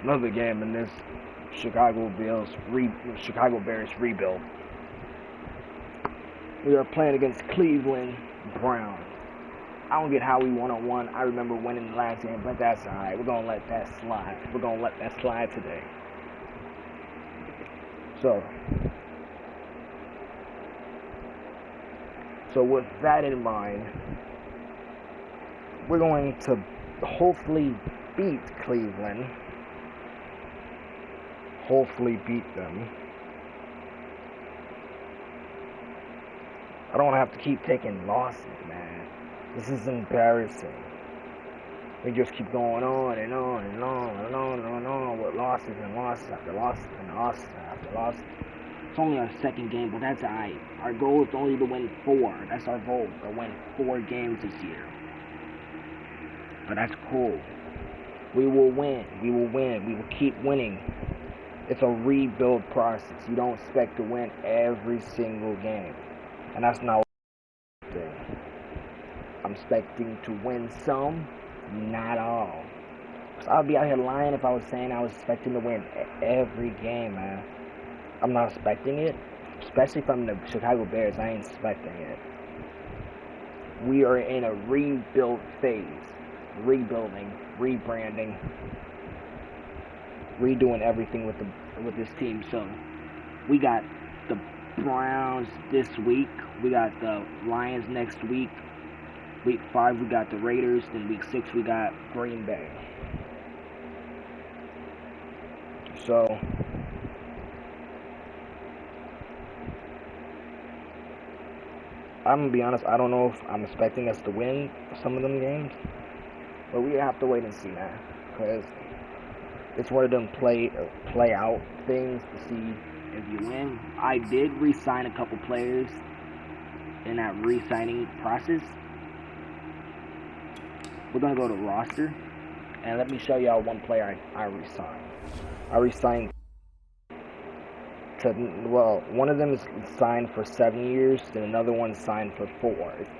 another game in this Chicago Bears rebuild. We are playing against Cleveland Browns. I don't get how we won. I remember winning the last game, but that's alright. We're gonna let that slide. We're gonna let that slide today. So with that in mind, we're going to hopefully beat Cleveland. Hopefully beat them. I don't have to keep taking losses, man. This is embarrassing. We just keep going on and on and on and on and on with losses and losses after losses and losses after losses. It's only our second game, but that's alright. Our goal is only to win 4. That's our goal, to win 4 games this year. But that's cool. We will win. We will win. We will keep winning. It's a rebuild process. You don't expect to win every single game. And that's not what I'm doing. I'm expecting to win some, not all. So I'd be out here lying if I was saying I was expecting to win every game, man. I'm not expecting it. Especially from the Chicago Bears, I ain't expecting it. We are in a rebuild phase. Rebuilding, rebranding, redoing everything with this team. So we got the Browns this week. We got the Lions next week. Week 5 we got the Raiders. Then week 6 we got Green Bay. So I'm gonna be honest, I don't know if I'm expecting us to win some of them games. But we have to wait and see, man, because it's one of them play out things to see if you win. I did re-sign a couple players in that re-signing process. We're gonna go to roster, and let me show y'all one player I re-signed. I re-signed to, well, one of them is signed for 7 years, and another one signed for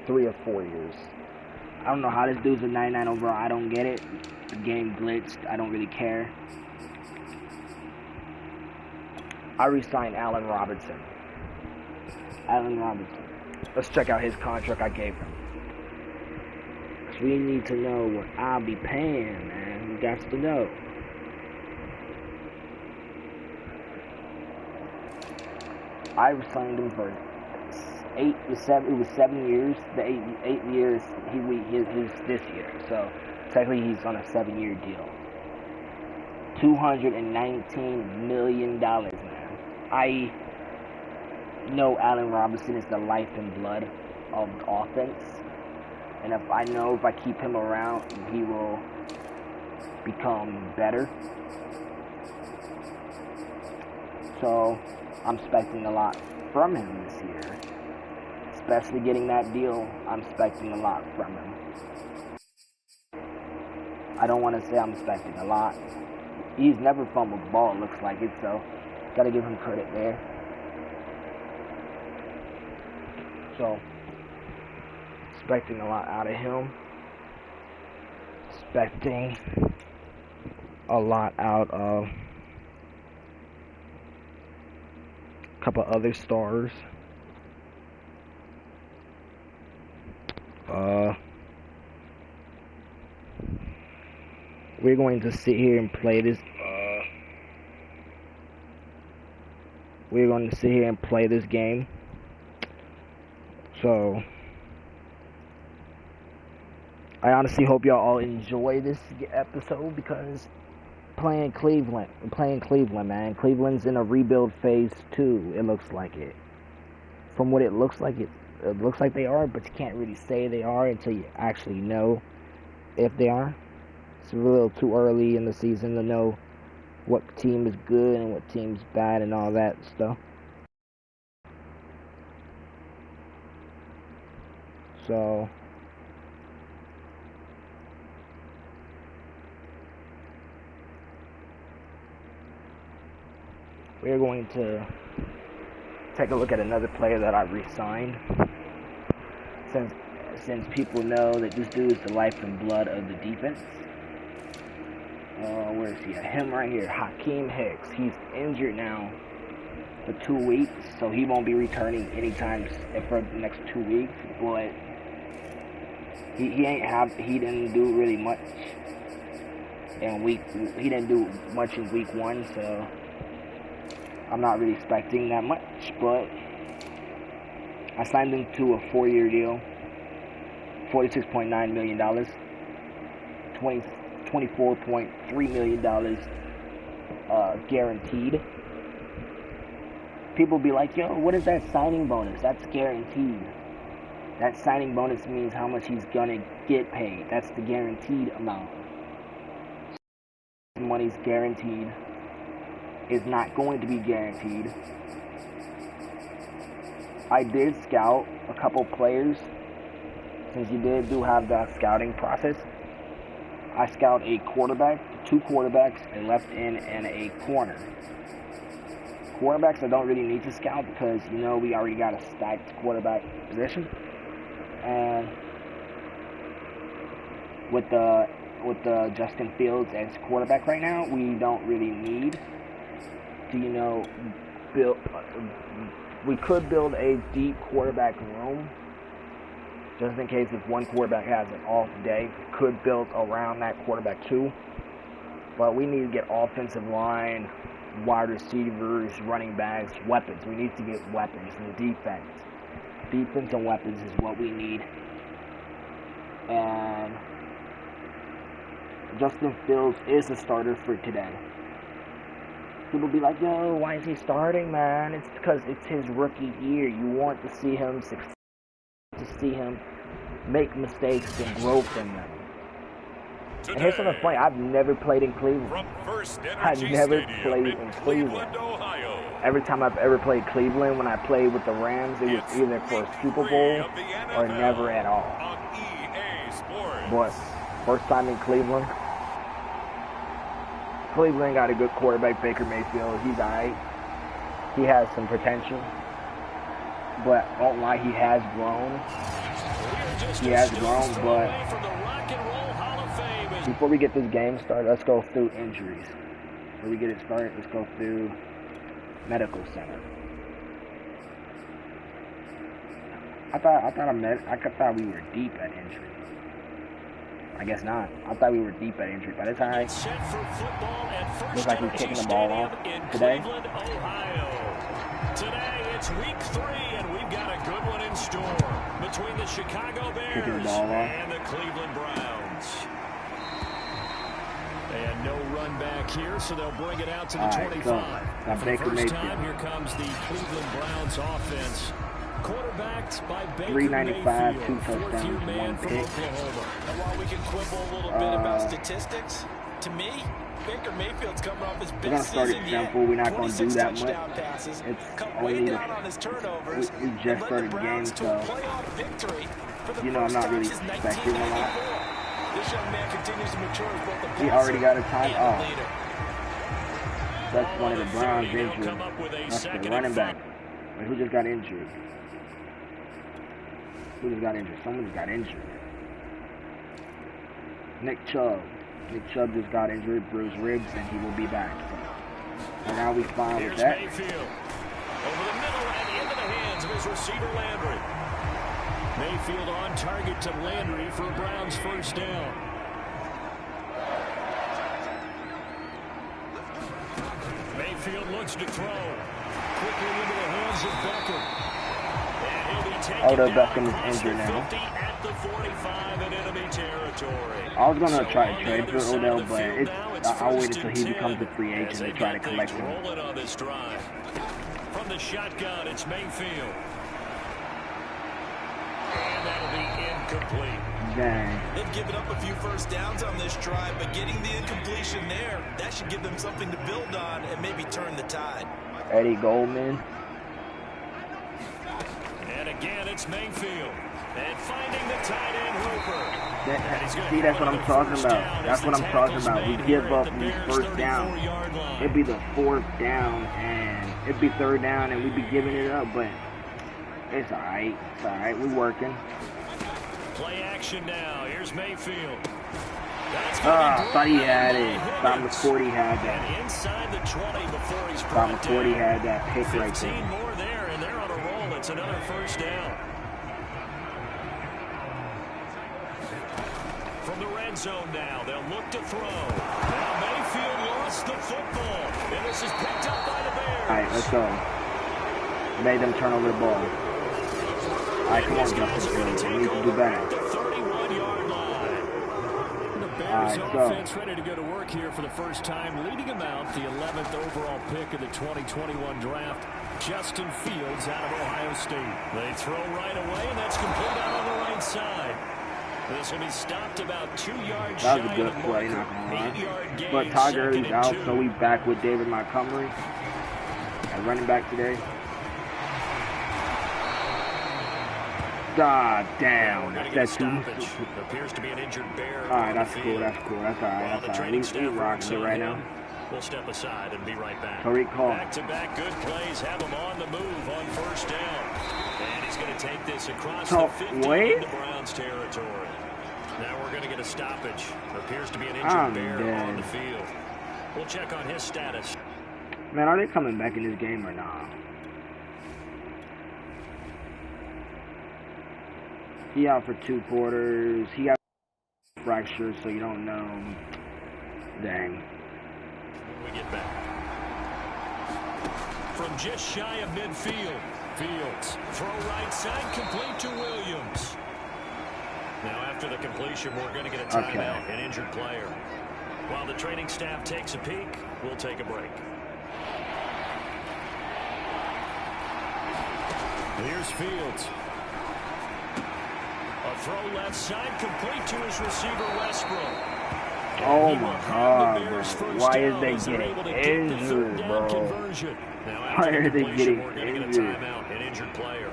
3 or 4 years. I don't know how this dude's a 99 overall. I don't get it. The game glitched. I don't really care. I re-signed Allen Robinson. Let's check out his contract I gave him. Because we need to know what I'll be paying, man. We got to know. I re-signed him for 7 years. The 8 years he's this year, so technically he's on a 7-year deal. $219 million, man. I know Allen Robinson is the life and blood of the offense, and if I keep him around, he will become better. So I'm expecting a lot from him this year. Especially getting that deal, I'm expecting a lot from him. I don't want to say I'm expecting a lot. He's never fumbled the ball, looks like it, so gotta give him credit there. So, expecting a lot out of him. Expecting a lot out of a couple other stars. We're going to sit here and play this. We're going to sit here and play this game. So, I honestly hope y'all all enjoy this episode because we're playing Cleveland, man. Cleveland's in a rebuild phase too. It looks like it. From what it looks like, it looks like they are, but you can't really say they are until you actually know if they are. It's a little too early in the season to know what team is good and what team's bad and all that stuff. So we're going to take a look at another player that I re-signed. Since people know that this dude is the life and blood of the defense. where is he at? Him right here, Hakeem Hicks. He's injured now for 2 weeks, so he won't be returning anytime for the next 2 weeks. But he didn't do really much in he didn't do much in week 1, so I'm not really expecting that much. But I signed him to a 4-year deal, $46.9 million, $24.3 million guaranteed. People be like, yo, what is that signing bonus? That's guaranteed. That signing bonus means how much he's gonna get paid. That's the guaranteed amount. Money's guaranteed. Is not going to be guaranteed. I did scout a couple players, since you do have the scouting process. I scout a quarterback, 2 quarterbacks, a left end, and a corner. Quarterbacks I don't really need to scout because, you know, we already got a stacked quarterback position. And with the Justin Fields as quarterback right now, we don't really need to, you know, build. We could build a deep quarterback room just in case if one quarterback has an off day. We could build around that quarterback too. But we need to get offensive line, wide receivers, running backs, weapons. We need to get weapons and defense. Defense and weapons is what we need. And Justin Fields is the starter for today. People be like, yo, why is he starting, man? It's because it's his rookie year. You want to see him succeed, to see him make mistakes and grow from them. Today, and here's something funny. I've never played in Cleveland. I've never played in Cleveland. Ohio. Every time I've ever played Cleveland, when I played with the Rams, it was either for a Super Bowl or never at all. But first time in Cleveland. Cleveland got a good quarterback, Baker Mayfield. He's alright. He has some potential. But I won't lie, he has grown. He has grown, but before we get this game started, let's go through injuries. Before we get it started, let's go through medical center. I thought we were deep at injury. I guess not. I thought we were deep at injury, but it's alright. Looks like we're kicking the ball off today. Today it's week 3, and we've got a good one in store between the Chicago Bears and the Cleveland Browns. They had no run back here, so they'll bring it out to the 25. Now For the first time, here comes the Cleveland Browns offense. Quarterbacked by Baker 395, Mayfield, 2 touchdowns, 1 pick. And while we can quibble a little bit about statistics, to me, Baker Mayfield's coming off his best season yet. We're not going to do that much. Passes, it's only down on his turnovers, we just started the game, so you know I'm not really expecting a lot. This young man continues to mature as both a he already got a time off. Leader. That's one of the Browns injured. That's the running back. But who just got injured? Who just got injured? Someone just got injured. Nick Chubb. Nick Chubb just got injured, bruised ribs, and he will be back. So now we fine with that. Mayfield. Over the middle and into the hands of his receiver Landry. Mayfield on target to Landry for a Browns first down. Mayfield looks to throw. Quickly into the hands of Beckham. Odell Beckham is injured now. At the 45 in enemy territory. I was going to try to trade for Odell, but I'll wait until he becomes a free agent and try to collect him. On this drive. From the shotgun, it's Mayfield. And that'll be incomplete. Dang. They've given up a few first downs on this drive, but getting the incompletion there, that should give them something to build on and maybe turn the tide. Eddie Goldman. And again, it's Mayfield. And finding the tight end Hooper. See, that's what I'm talking about. That's what I'm talking about. We give up these first down. It'd be the 4th down, and it'd be 3rd down, and we'd be giving it up, but it's alright. It's alright. We're working. Play action now. Here's Mayfield. I thought he had it. Thought McCourty had that. And inside the 20 before he's Thought brought McCourty down. had that pick right 15 there. more there, and they're on a roll. It's another first down. From the red zone now, they'll look to throw. Now Mayfield lost the football, and this is picked up by the Bears. All right, let's go. Made them turn over the ball. All right, come on, Justin Fields. We need to do better. The 31-yard line. The Bears offense ready to go to work here for the first time, leading them out the 11th overall pick of the 2021 draft. Justin Fields out of Ohio State. They throw right away, and that's complete out on the right side. This will be stopped about 2 yards shy. That was a good play, not gonna lie. But Todd Gurley's out, so we back with David Montgomery at running back today. God damn, that's too. Appears to be an injured Bear. All right, that's cool. That's cool. That's all right. That's all right. We rocking it right now. We'll step aside and be right back. Tariq call. Back-to-back good plays have him on the move on first down. And he's going to take this across the 50 into Browns territory. Now we're going to get a stoppage. Appears to be an injured Bear on the field. We'll check on his status. Man, are they coming back in this game or not? He out for 2 quarters. He got fractures, so you don't know. Dang. We get back. From just shy of midfield. Fields. Throw right side, complete to Williams. Now after the completion, we're going to get a timeout, an injured player. While the training staff takes a peek, we'll take a break. Here's Fields. A throw left side, complete to his receiver, Westbrook. Oh my God, bro. Why is they getting injured, bro? Why are they getting injured? An injured player.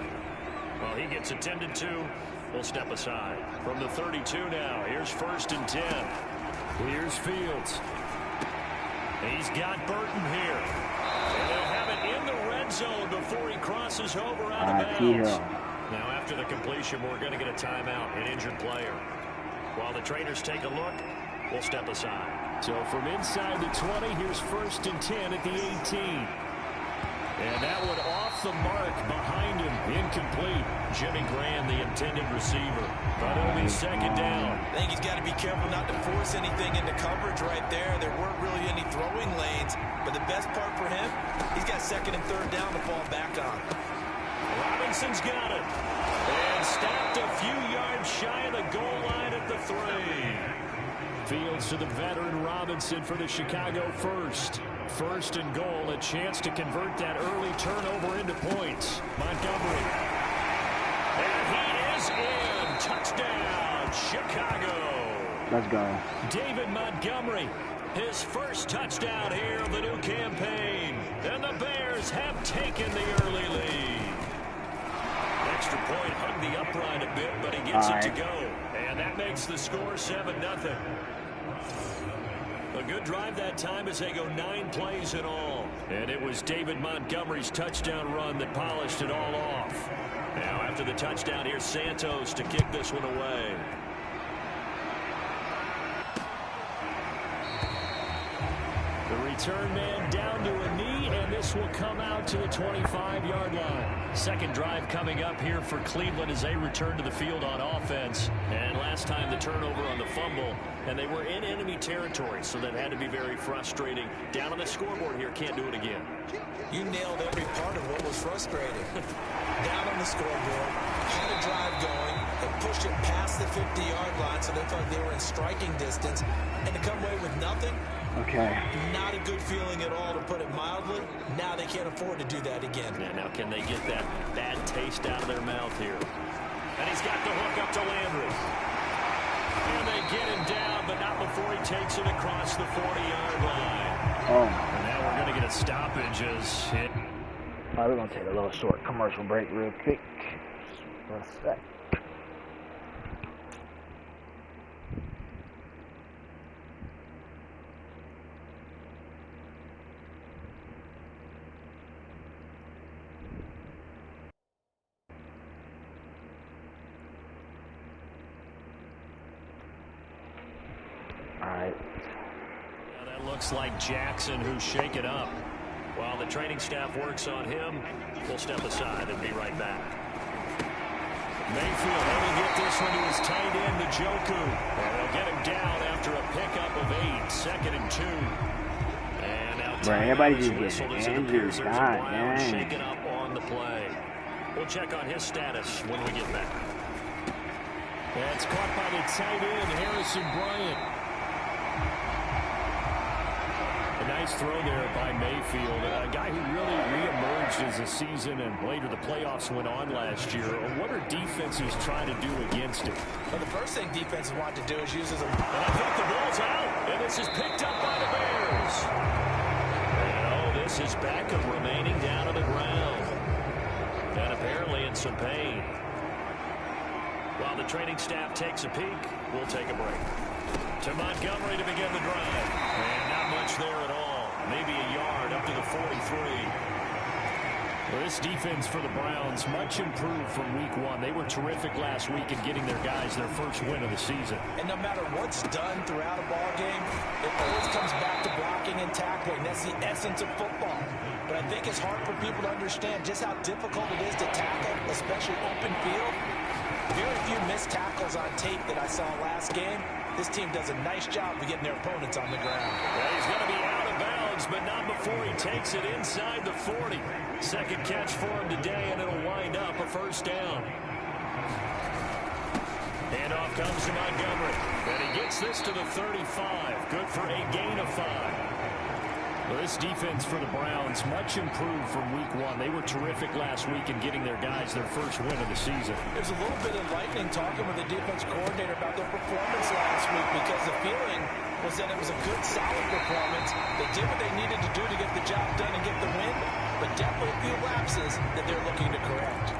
Well, he gets attended to. We'll step aside. From the 32 now, here's 1st and 10. Here's Fields. He's got Burton here. And they'll have it in the red zone before he crosses over out of bounds. Now after the completion, we're going to get a timeout, an injured player. While the trainers take a look, we'll step aside. So from inside the 20, here's 1st and 10 at the 18. And that one off the mark behind him. Incomplete. Jimmy Graham, the intended receiver. But it'll be 2nd down. I think he's got to be careful not to force anything into coverage right there. There weren't really any throwing lanes. But the best part for him, he's got 2nd and 3rd down to fall back on. Robinson's got it. And stopped a few yards shy of the goal line at the 3. Fields to the veteran Robinson for the Chicago first. 1st and goal, a chance to convert that early turnover into points. Montgomery. And he is in. Touchdown, Chicago. Let's go. David Montgomery, his first touchdown here of the new campaign. And the Bears have taken the early lead. Extra point hugged the upright a bit, but he gets it to go. And that makes the score 7-0. A good drive that time as they go 9 plays in all. And it was David Montgomery's touchdown run that polished it all off. Now after the touchdown, here's Santos to kick this one away. The return man down to a knee, and this will come out to the 25-yard line. 2nd drive coming up here for Cleveland as they return to the field on offense. And last time the turnover on the fumble, and they were in enemy territory, so that had to be very frustrating. Down on the scoreboard here, can't do it again. You nailed every part of what was frustrating. Down on the scoreboard, had a drive going, and pushed it past the 50-yard line, so they felt they were in striking distance, and to come away with nothing. Okay. Not a good feeling at all, to put it mildly. Now they can't afford to do that again. Yeah, now can they get that bad taste out of their mouth here? And he's got the hook up to Landry. And they get him down, but not before he takes it across the 40-yard line. Oh. And now we're going to get a stoppage as hit. All right, we're going to take a little short commercial break real quick. For a sec. looks like Jackson who's shaken up. While the training staff works on him, we'll step aside and be right back. Mayfield able to get this one to his tight end, Njoku. And they'll get him down after a pickup of 8, 2nd and 2. And now everybody's getting injured. God, shaken up on the play. We'll check on his status when we get back. That's caught by the tight end, Harrison Bryant. A nice throw there by Mayfield, a guy who really reemerged as the season and later the playoffs went on last year. What are defenses trying to do against it? Well, the first thing defenses want to do is use as a... And I think the ball's out, and this is picked up by the Bears. And this is Beckham remaining down on the ground. And apparently in some pain. While the training staff takes a peek, we'll take a break. To Montgomery to begin the drive. And not much there at all. Maybe a yard up to the 43. Well, this defense for the Browns much improved from week 1. They were terrific last week in getting their guys their first win of the season. And no matter what's done throughout a ball game, it always comes back to blocking and tackling. That's the essence of football. But I think it's hard for people to understand just how difficult it is to tackle, especially open field. Very few missed tackles on tape that I saw last game. This team does a nice job of getting their opponents on the ground. Well, he's going to be out of bounds, but not before he takes it inside the 40. Second catch for him today, and it'll wind up a first down. Handoff comes to Montgomery. And he gets this to the 35. Good for a gain of 5. Well, this defense for the Browns much improved from week 1. They were terrific last week in getting their guys their first win of the season. There's a little bit of lightning talking with the defense coordinator about their performance last week because the feeling was that it was a good, solid performance. They did what they needed to do to get the job done and get the win, but definitely a few lapses that they're looking to correct.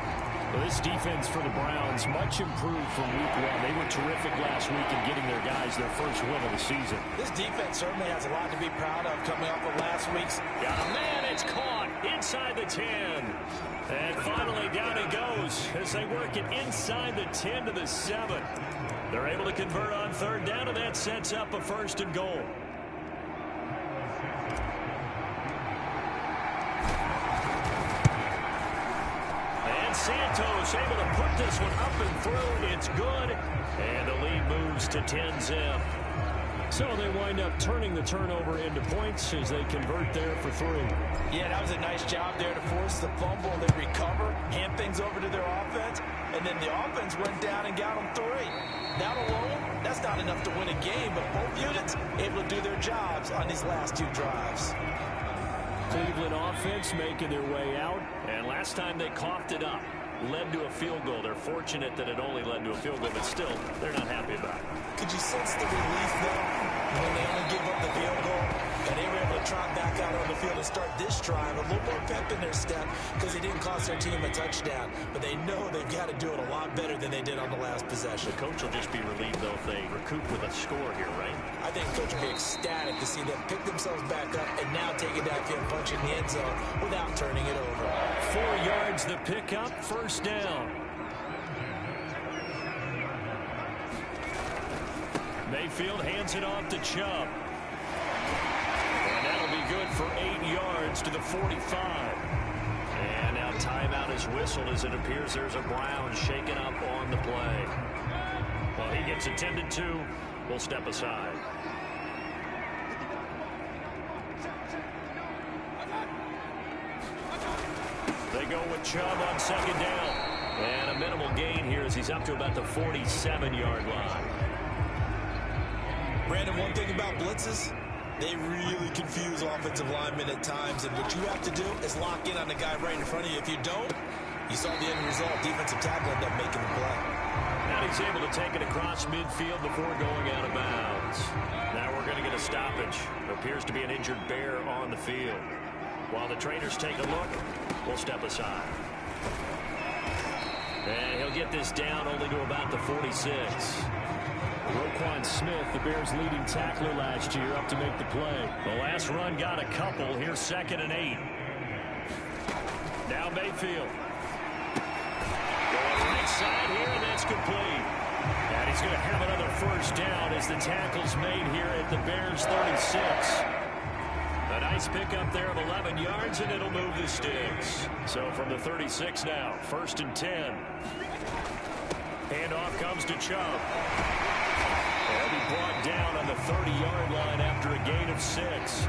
Well, this defense for the Browns much improved from week 1. They were terrific last week in getting their guys their first win of the season. This defense certainly has a lot to be proud of coming off of last week's. Got a man, it's caught inside the 10. And finally down he goes as they work it inside the 10 to the 7. They're able to convert on third down, and that sets up a 1st and goal. Santos able to put this one up and through. It's good. And the lead moves to 10-zip. So they wind up turning the turnover into points as they convert there for 3. Yeah, that was a nice job there to force the fumble. They recover, hand things over to their offense, and then the offense went down and got them 3. That alone, that's not enough to win a game, but both units able to do their jobs on these last 2 drives. Cleveland offense making their way out. And last time they coughed it up, led to a field goal. They're fortunate that it only led to a field goal, but still, they're not happy about it. Could you sense the relief, though, when they only give up the field goal? And they were able to trot back out on the field and start this drive. A little more pep in their step because they didn't cost their team a touchdown. But they know they've got to do it a lot better than they did on the last possession. The coach will just be relieved, though, if they recoup with a score here, right? I think the coach will be ecstatic to see them pick themselves back up and now take it downfield, punch in the end zone without turning it over. 4 yards the pickup, 1st down. Mayfield hands it off to Chubb. And that'll be good for 8 yards to the 45. And now timeout is whistled as it appears there's a Brown shaken up on the play. Well, he gets attended to. We'll step aside. They go with Chubb on 2nd down. And a minimal gain here as he's up to about the 47-yard line. Brandon, one thing about blitzes, they really confuse offensive linemen at times. And what you have to do is lock in on the guy right in front of you. If you don't, you saw the end result. Defensive tackle ended up making the play. Now he's able to take it across midfield before going out of bounds. Now we're going to get a stoppage. Appears to be an injured Bear on the field. While the trainers take a look, we'll step aside. And he'll get this down only to about the 46. Roquan Smith, the Bears' leading tackler last year, up to make the play. The last run got a couple. Here's 2nd and 8. Now Mayfield. Going right side here, and that's complete. And he's going to have another 1st down as the tackle's made here at the Bears' 36. Nice pickup there of 11 yards, and it'll move the sticks. So from the 36 now, 1st and 10. Handoff comes to Chubb. They'll be brought down on the 30-yard line after a gain of 6.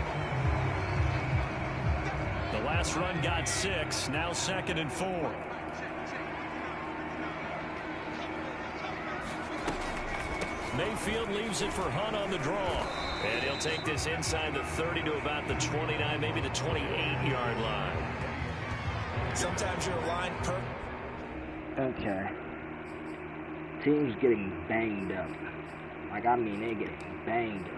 The last run got 6, now 2nd and 4. Mayfield leaves it for Hunt on the draw. And he'll take this inside the 30 to about the 29, maybe the 28-yard line. Sometimes you're aligned per... Okay. Team's getting banged up. Like, I mean, they're getting banged up.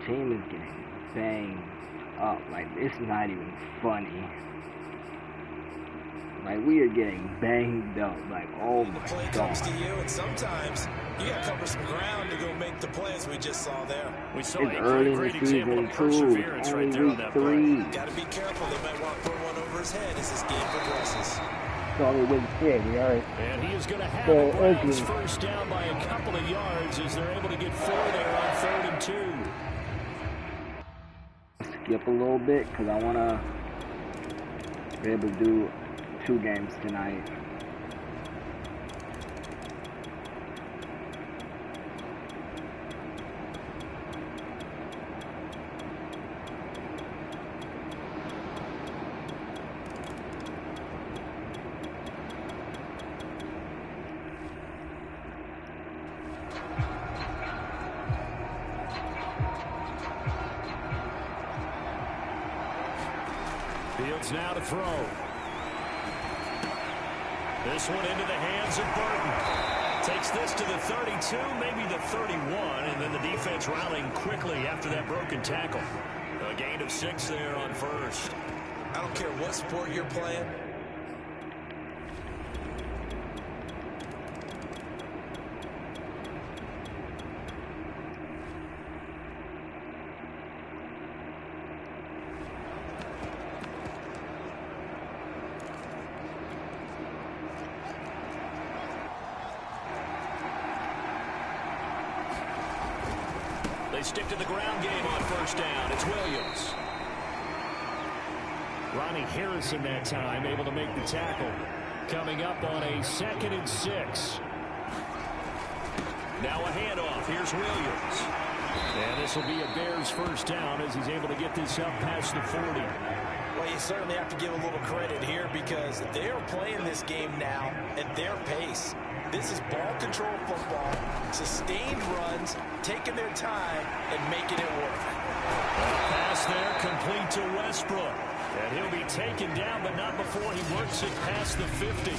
Team is getting banged up. Like, it's not even funny. Like, we are getting banged up. Like, oh my god. The play comes to you, and sometimes you got to cover some ground to go make the play, as we just saw there. We saw it's a early great in the season, example of perseverance right there on that play. Got to be careful. They might want to put one over his head as this game progresses. It's only week 3, alright. And he is going to have the Browns first down by a couple of yards as they're able to get 4 there on 3rd and 2. Skip a little bit because I want to be able to do 2 games tonight. Fields now to throw. This one into the hands of Burton. Takes this to the 32, maybe the 31, and then the defense rallying quickly after that broken tackle. A gain of 6 there on 1st. I don't care what sport you're playing. They stick to the ground game on 1st down. It's Williams. Ronnie Harrison that time able to make the tackle. Coming up on a 2nd and 6. Now a handoff. Here's Williams. And this will be a Bears first down as he's able to get this up past the 40. Well, you certainly have to give a little credit here because they are playing this game now at their pace. This is ball control football, sustained runs, taking their time, and making it work. Pass there complete to Westbrook. And he'll be taken down, but not before he works it past the 50.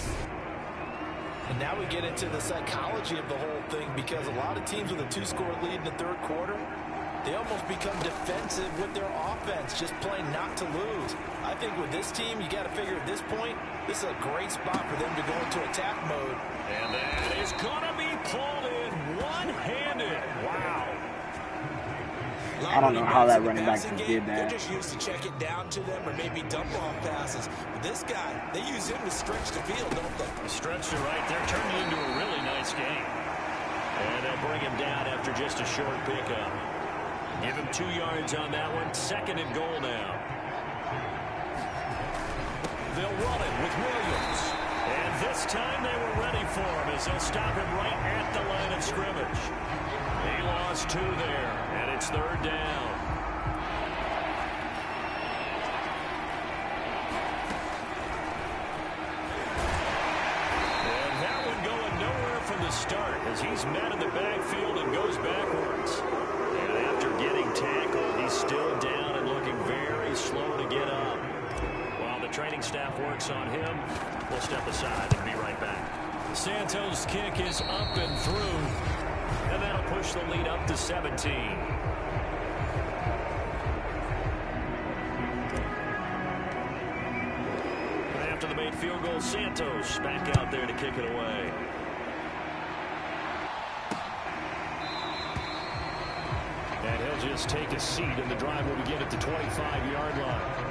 And now we get into the psychology of the whole thing because a lot of teams with a 2-score lead in the 3rd quarter, they almost become defensive with their offense, just playing not to lose. I think with this team, you got to figure at this point, this is a great spot for them to go into attack mode. And that is going to be pulled in one-handed. Wow. I don't know how that running back just did that. They're just used to check it down to them or maybe dump off passes. But this guy, they use him to stretch the field, don't they? Stretched it right there, turned it into a really nice game. And they'll bring him down after just a short pickup. Give him 2 yards on that one. 2nd and goal now. They'll run it with Williams. And this time they were ready for him as they'll stop him right at the line of scrimmage. He lost 2 there, and it's 3rd down. And that one going nowhere from the start as he's met in the backfield and goes backwards. And after getting tackled, he's still down and looking very slow to get up. While the training staff works on him, we'll step aside and be right back. Santos' kick is up and through. And that'll push the lead up to 17. after the made field goal. Santos back out there to kick it away. And he'll just take a seat, and the drive will begin at the 25-yard line.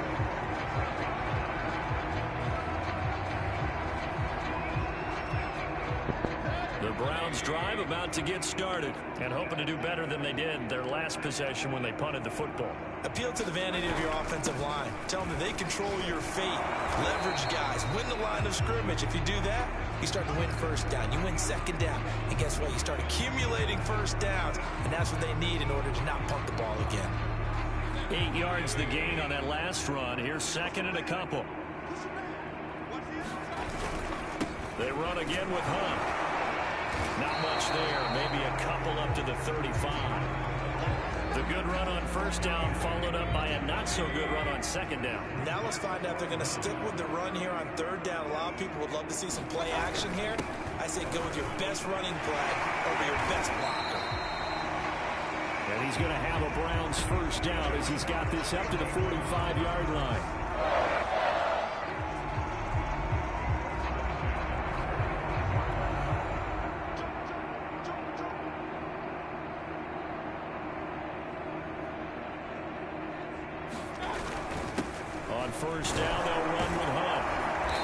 The Browns drive about to get started, and hoping to do better than they did their last possession when they punted the football. Appeal to the vanity of your offensive line. Tell them that they control your fate. Leverage guys. Win the line of scrimmage. If you do that, you start to win first down. You win second down. And guess what? You start accumulating first downs. And that's what they need in order to not punt the ball again. 8 yards the gain on that last run. Here's second and a couple. They run again with Hunt. Not much there. Maybe a couple up to the 35. The good run on first down followed up by a not-so-good run on second down. Now let's find out if they're going to stick with the run here on third down. A lot of people would love to see some play action here. I say go with your best running play over your best blocker. And he's going to have a Browns first down as he's got this up to the 45-yard line. First down, they'll run with Hunt.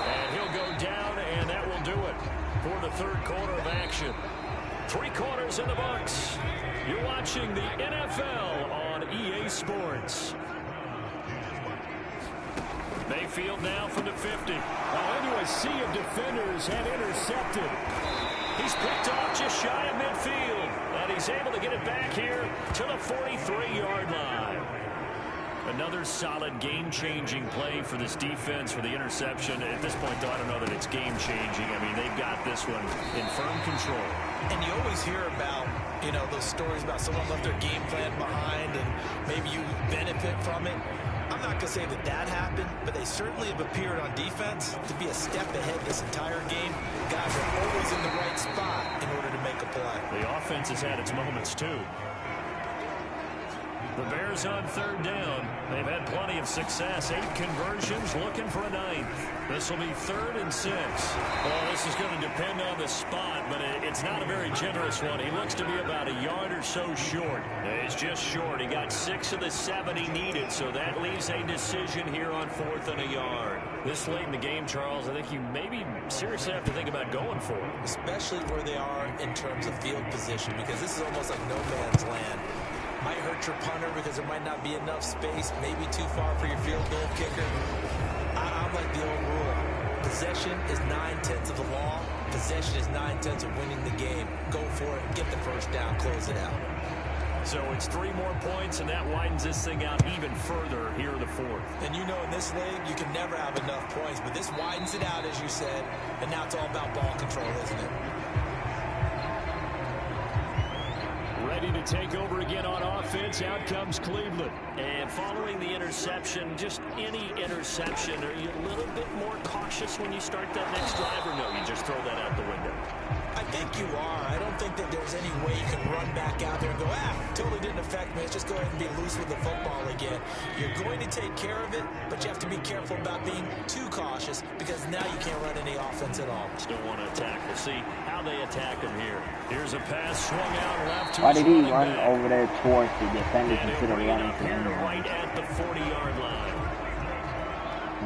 And he'll go down, and that will do it for the third quarter of action. 3 quarters in the books. You're watching the NFL on EA Sports. Mayfield now from the 50. Now into a sea of defenders and intercepted. He's picked off just shy of midfield. And he's able to get it back here to the 43-yard line. Another solid game-changing play for this defense for the interception. At this point, though, I don't know that it's game-changing. I mean, they've got this one in firm control. And you always hear about, you know, those stories about someone left their game plan behind and maybe you benefit from it. I'm not going to say that that happened, but they certainly have appeared on defense to be a step ahead this entire game. Guys are always in the right spot in order to make a play. The offense has had its moments, too. The Bears on third down. They've had plenty of success. 8 conversions, looking for a 9th. This will be 3rd and 6. Well, this is going to depend on the spot, but it's not a very generous one. He looks to be about a yard or so short. He's just short. He got 6 of the 7 he needed, so that leaves a decision here on 4th and a yard. This late in the game, Charles, I think you maybe seriously have to think about going for it. Especially where they are in terms of field position, because this is almost like no man's land. Might hurt your punter because there might not be enough space, maybe too far for your field goal kicker. I'm like the old rule. Possession is 9/10 of the law. Possession is 9/10 of winning the game. Go for it, get the first down, close it out. So it's 3 more points, and that widens this thing out even further here in the 4th. And you know in this league, you can never have enough points, but this widens it out, as you said, and now it's all about ball control, isn't it? Ready to take over again on offense. Out comes Cleveland. And following the interception, just any interception, are you a little bit more cautious when you start that next drive, or no, you just throw that out the window? I think you are. I don't think that there's any way you can run back out there and go, totally didn't affect me. Let's just go ahead and be loose with the football again. You're going to take care of it, but you have to be careful about being too cautious because now you can't run any offense at all. Still want to attack. We'll see how they attack him here. Here's a pass swung out left to Why did he running run back over there towards the defenders and instead of running to here him? right at the 40-yard line.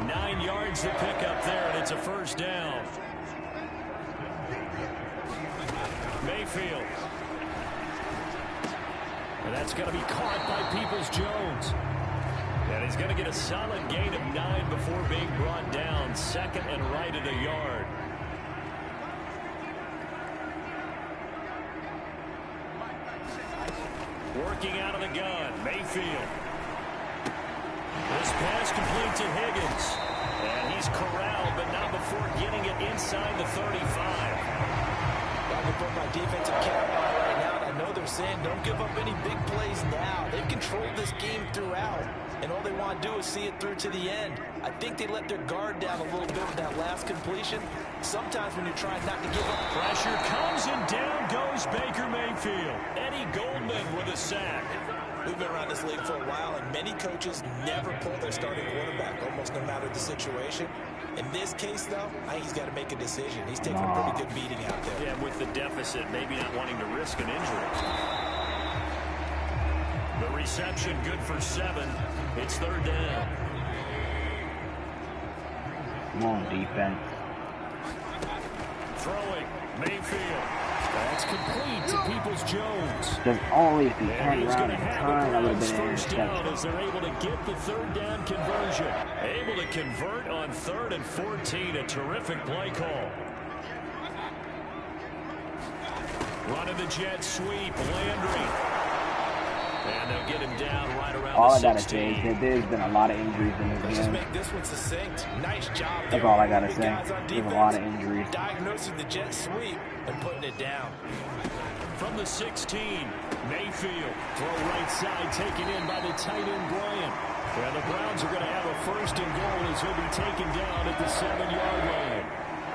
9 yards to pick up there, and it's a first down. Mayfield. And that's going to be caught by Peoples-Jones. And he's going to get a solid gain of 9 before being brought down. 2nd and right at a yard. Working out of the gun, Mayfield. This pass complete to Higgins. And he's corralled, but not before getting it inside the 35. I can put my defensive cap on right now, and I know they're saying don't give up any big plays now. They've controlled this game throughout, and all they want to do is see it through to the end. I think they let their guard down a little bit with that last completion. Sometimes when you're trying not to give up. Pressure comes, and down goes Baker Mayfield. Eddie Goldman with a sack. We've been around this league for a while, and many coaches never pull their starting quarterback, almost no matter the situation. In this case, though, I think he's got to make a decision. He's taking a pretty good beating out there. Yeah, with the deficit, maybe not wanting to risk an injury. The reception good for 7. It's 3rd down. Come on, defense. Throwing, Mayfield. That's complete to Peoples-Jones. Just only if he And turned he's around going to in have time, that would have the been an Browns first down interception. as they're able to get the 3rd down conversion. Able to convert on 3rd and 14. A terrific play call. Running the jet sweep, Landry. And they'll get him down right around All I the gotta 16. say is that there's been a lot of injuries in Let's this just game. make this one succinct. Nice job there. That's all I gotta Moving say. guys on There's a defense, lot of injuries. diagnosing the jet sweep and putting it down. From the 16, Mayfield. Throw right side taken in by the tight end, Bryant. And the Browns are going to have a 1st and goal as he'll be taken down at the 7-yard line.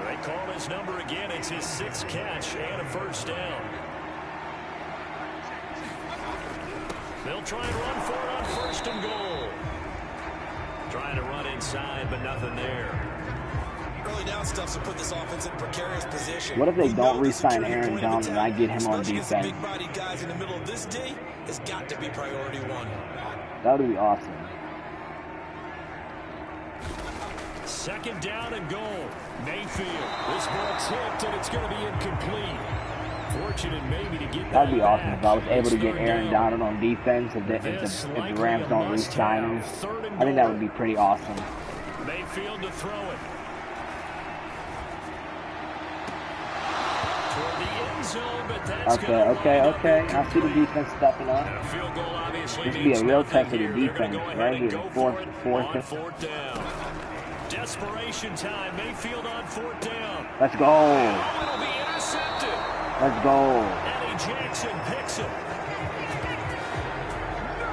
They call his number again. It's his 6th catch and a 1st down. They'll try and run for it on 1st and goal. Trying to run inside, but nothing there. Early down stuff to put this offense in a precarious position. What if they We don't know the re-sign security Aaron point of Donald and I attack, get him on especially against defense? the big-body guys in the middle of this D, has got to be priority 1. That would be awesome. 2nd down and goal. Mayfield. This ball tipped, and it's going to be incomplete. Fortunate maybe to get that That'd be awesome back. if I was able to It's get 3rd Aaron down. Donald on defense if This the likely Rams a don't re-sign him. must-have. 3rd and I think that goal. would be pretty awesome. Mayfield to throw it. Toward the end zone, but that's Okay. I see the defense stepping up. And a field goal obviously This would be means a real nothing test of the here. They're gonna defense go ahead right and here. go Fourth for it on down. 4th down. Desperation time. Mayfield on 4th down. Let's go. Oh, it'll be intercepted. Let's go. Eddie Jackson picks it.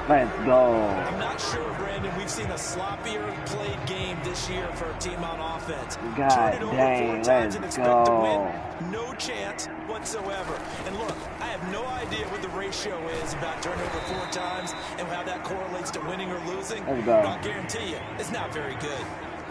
Let's go. I'm not sure, Brandon. We've seen a sloppier played game this year for a team on offense. God Turn it over 4 dang, times and let's expect to go. win. No chance whatsoever. And look, I have no idea what the ratio is about turning over 4 times and how that correlates to winning or losing. Let's go. But I'll guarantee you, it's not very good.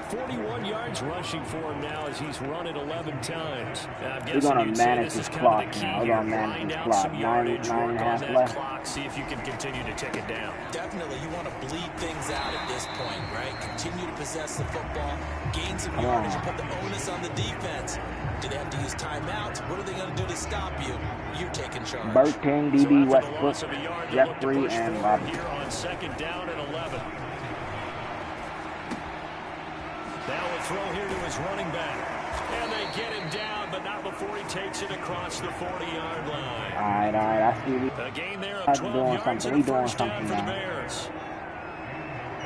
41 yards rushing for him now as he's run it 11 times. I'm We're guessing gonna you'd say manage this this is kind of clock the key now. We're here. gonna manage Grind this out clock. some yardage, Nine work and a on half that left. clock, see if you can continue to tick it down. Definitely, you want to bleed things out at this point, right? Continue to possess the football, gain some Come yardage, on. and put the onus on the defense. Do they have to use timeouts? What are they going to do to stop you? You're taking charge. Burt King, So DB, after the loss Westbrook, of a yard, they look to Jeffrey, push and forward Robinson. here on 2nd down and 11. Now a throw here to his running back. And they get him down, but not before he takes it across the 40-yard line. All right. I see we A gain there of Doing 12 yards something. and We a doing 1st down something for the now. Bears.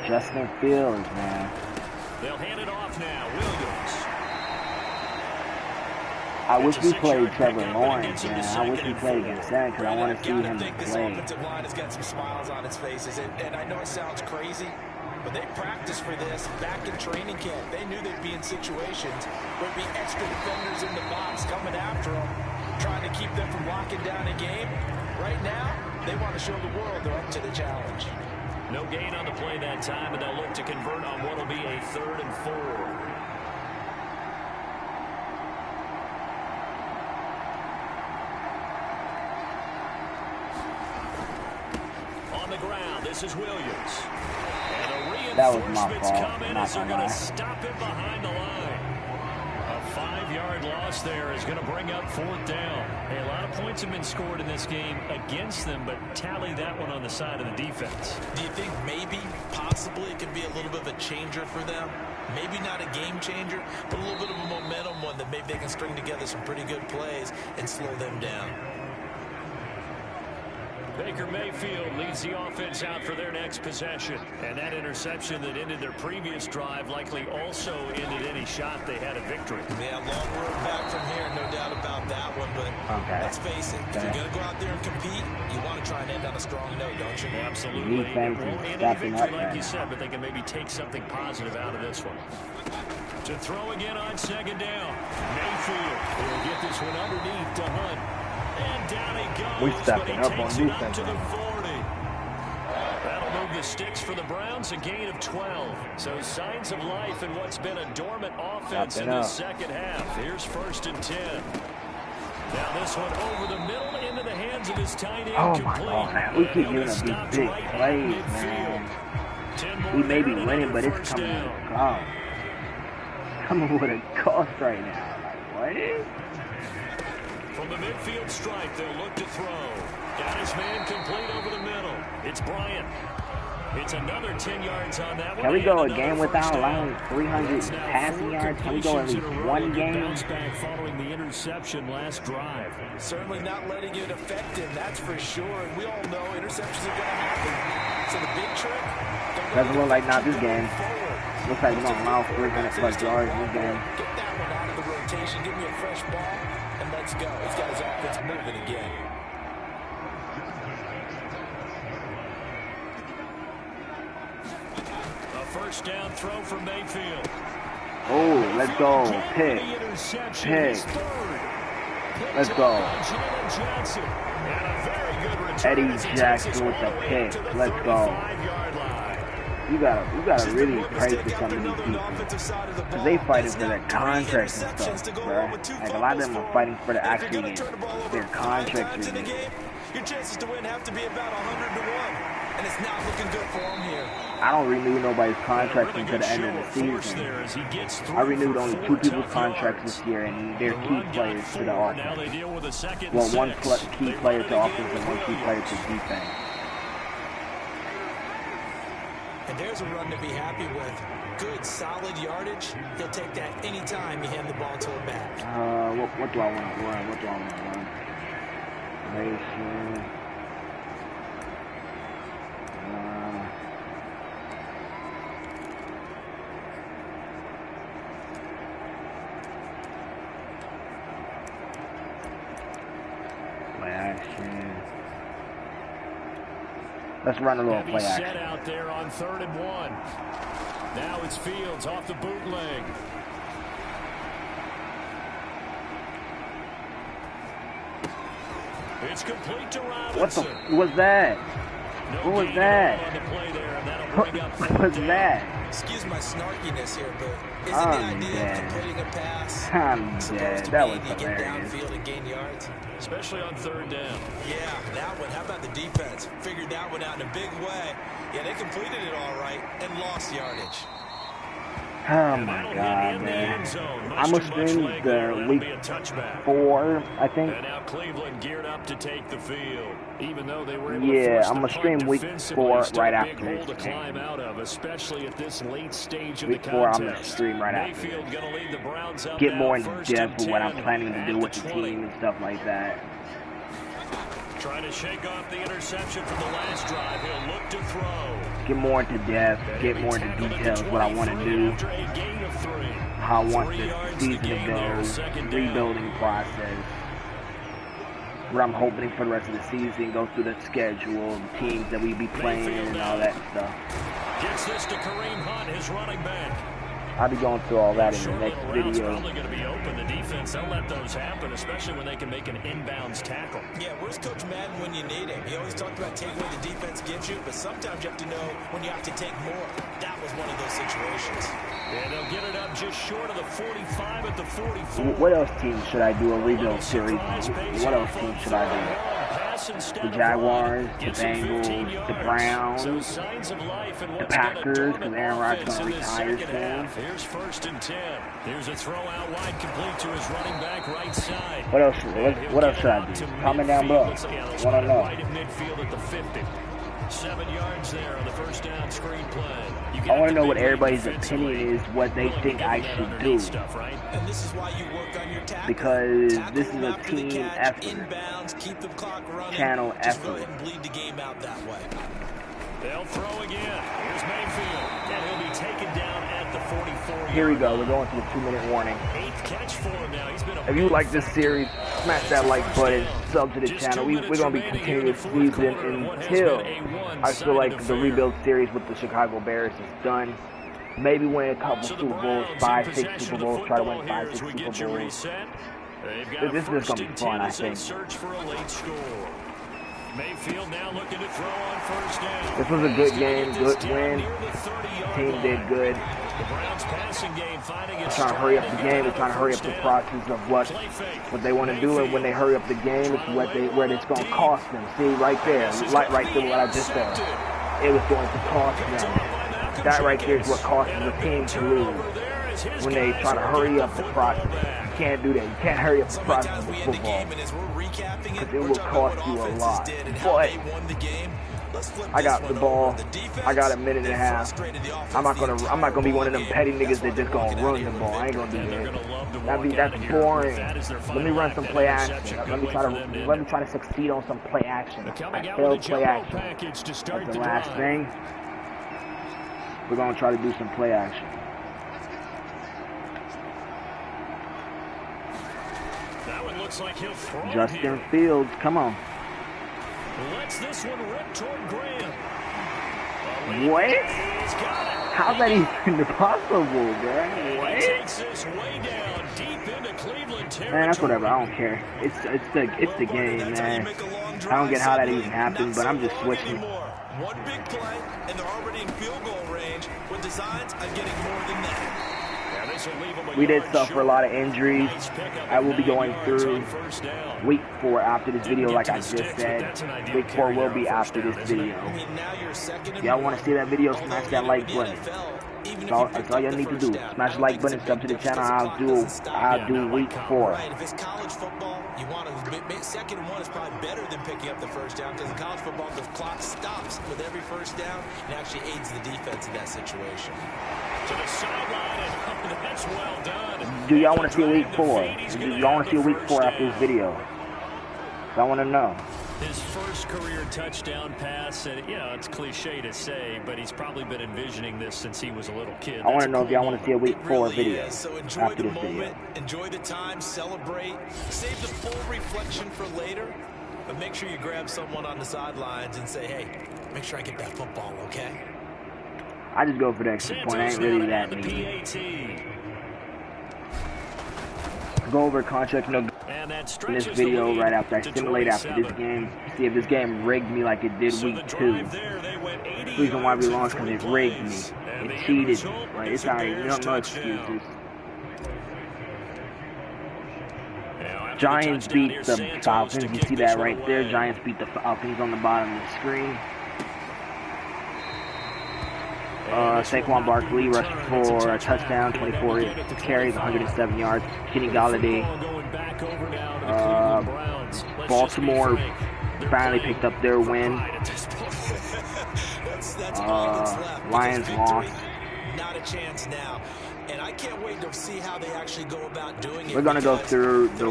Justin Fields, man. They'll hand it off now. Williams. I wish It's a we played 6-yard Trevor pickup, and it Lawrence, gets him to man. I wish 2nd we and played 4. against them because I Brandon, want I've to see got to him think this play. offensive line has got some smiles on its faces. And I know it sounds crazy, but they practiced for this back in training camp. They knew they'd be in situations where there'd be extra defenders in the box coming after them, trying to keep them from locking down a game. Right now, they want to show the world they're up to the challenge. No gain on the play that time, and they'll look to convert on what will be a 3rd and 4. On the ground, this is Williams. And a That was my reinforcement's fault, coming not as they're gonna going lie. to stop him behind the line. A 5-yard loss there is going to bring up 4th down. Hey, a lot of points have been scored in this game against them, but tally that one on the side of the defense. Do you think maybe, possibly, it could be a little bit of a changer for them? Maybe not a game changer, but a little bit of a momentum one that maybe they can string together some pretty good plays and slow them down. Baker Mayfield leads the offense out for their next possession. And that interception that ended their previous drive likely also ended any shot they had at victory. Yeah, long road back from here, no doubt about that one. But let's face it, if you're going to go out there and compete, you want to try and end on a strong note, don't you? Absolutely. Defense It won't is end stepping any victory, up like right you now. said, but they can maybe take something positive out of this one. To throw again on 2nd down. Mayfield will get this one underneath to Hunt. And down he goes, We stepping but he up on takes it up defense to the now. 40. That'll move the sticks for the Browns, a gain of 12. So signs of life in what's been a dormant offense in the second half. Here's 1st and 10. Now this one over the middle into the hands of his tight end. Oh my God, man. We keep giving up these big plays, man. We may be winning, but it's coming with a cost. Coming with a cost right now. Like, what? From the midfield stripe, they'll look to throw. Got his man complete over the middle. It's Bryant. It's another 10 yards on that one. Can we go a game without allowing 300 passing yards? Can we go at least one game? Bounce back following the interception last drive. Certainly not letting it affect him, that's for sure. And we all know interceptions are going to happen. So the big trick, doesn't look like not this game. Looks like we're going to allow 300 plus yards in this game. Get that one out of the rotation. Give me a fresh ball, and let's go. He's got his offense moving again. First down throw from Mayfield. Oh, let's go. Pick. Pick. Let's go. Eddie Jackson with the pick. Let's go. You gotta really pray for some of these people. Because they fighting for their contracts and stuff, bro. Like, a lot of them are fighting for their contracts. Your chances to win have to be about 100 to 1. And it's not looking good for him here. I don't renew nobody's contracts until the end of the season. I renewed only 2 people's contracts this year, and they're key players to the offense. Well, one key player to offense and one key player to defense. And there's a run to be happy with. Good, solid yardage. He'll take that anytime you hand the ball to him back. What do I want to run? What do I want to run? Racing. Play action. Let's run a little play action. Set out there on 3rd and 1. Now it's Fields off the bootleg. It's complete to Robinson. What was that? What was that? What was that? Excuse my snarkiness here, but isn't the idea of completing a pass I'm dead. That was you get hilarious. downfield and gain yards? Especially on 3rd down. Yeah, that one. How about the defense? Figured that one out in a big way. Yeah, they completed it all right and lost yardage. Oh my God, man. I'm gonna stream the week 4, I think. And now Cleveland geared up to take the field. Even though they were able I'm gonna stream week 4 right after this. To climb out of, especially at this late stage of week the 4, contest. I'm gonna stream right after Mayfield gonna lead the Browns up. Get more into depth with what I'm planning to do with the team and stuff like that. Trying to shake off the interception from the last drive. He'll look to throw. Get more into depth, get more into details, what I want to do, how I want the season to go, rebuilding process, what I'm hoping for the rest of the season, go through the schedule, the teams that we be playing and all that stuff. Gets this to Kareem Hunt, his running back. I'll be going through all that in the next video. Probably going to be open. The defense, they'll let those happen, especially when they can make an inbounds tackle. Yeah, where's Coach Madden when you need him? He always talked about taking what the defense gives you, but sometimes you have to know when you have to take more. That was one of those situations. And they'll get it up just short of the 45 at the 44. What else team should I do a rebuild series? What else team should I do? The Jaguars, the Bengals, the Browns, the Packers, because Aaron Rodgers going to retire soon. Here's 1st and 10. Here's a throw out wide, complete to his running back right side. What else should I do? Comment down below. Want to know. Right in midfield at the 50. 7 yards there on the first down screen play. I want to know what everybody's opinion is, what they think I should do. And this is why you work on your tackle. Because this is a team effort. Inbounds, keep the clock running. Channel Just go effort. ahead and bleed the game out that way. They'll throw again. Here's Mayfield. And he'll be taken down at the 44. Here we go. We're going to the 2-minute warning. 8th catch for him now. He's been If you like this series, smash that like button, sub to the channel. We're going to be continuing this season until I feel like the rebuild series with the Chicago Bears is done. Maybe win a couple Super Bowls, 5, 6 Super Bowls, try to win 5, 6 Super Bowls. This is just going to be fun, I think. Mayfield now looking to throw on first down. This was a good game, good win. Team did good. The Browns passing game finding its Trying to hurry up the game. They're trying to hurry up the process of what they want to do, and when they hurry up the game, it's where it's going to cost them. See, right there, right there, what I just said. It was going to cost them. That right there is what causes the team to lose. When they try to hurry up the process. You can't do that. You can't hurry up the process of football. Because it will cost you a lot. But I got the ball. I got a minute and a half. I'm not gonna be one of them petty niggas that just gonna run the ball. I ain't gonna do that. That's boring. Let me run some play action. Let me try to succeed on some play action. I failed play action. That's the last thing. We're gonna try to do some play action. That one looks like he'll throw Justin Fields, come on. Lets this one rip toward Graham. What? How's that even possible, man? What? Takes this way down deep into Cleveland territory. Man, that's whatever. I don't care. It's the game, man. I don't get how that even happened, but I'm just switching. One big play, and they're already in field goal range with designs on getting more than that. We did suffer a lot of injuries. I will be going through week 4 after this video, like I just said. Week 4 will be after this video. If y'all want to see that video, smash that like button. That's all y'all need to do. Smash the like button, sub to the channel. I'll do week 4. If it's college football, you want to second and 1 is probably better than picking up the first down, because in college football the clock stops with every first down and actually aids the defense in that situation. To the sideline, and that's well done. Do y'all want to see a week 4? Do y'all want to see a week 4 after this video? I want to know. His first career touchdown pass, and you know, it's cliche to say, but he's probably been envisioning this since he was a little kid. I want to know if y'all want to see a week 4 video so enjoy after the this moment, video. enjoy the time, celebrate, save the full reflection for later, but make sure you grab someone on the sidelines and say, hey, make sure I get that football, okay? I just go for the extra point. I ain't really that needy. Go over contract no in this video right after I simulate after this game. See if this game rigged me like it did week 2. The reason why we lost because it rigged me. It cheated me. Right? It's alright. You don't know excuses. Giants beat the Falcons. You see that right there? Giants beat the Falcons on the bottom of the screen. Saquon Barkley rushed for a touchdown, 24 carries, 107 yards. Kenny Galladay. Baltimore finally picked up their win. Lions lost. Not a chance now. And I can't wait to see how they actually go about doing it. We're gonna go through the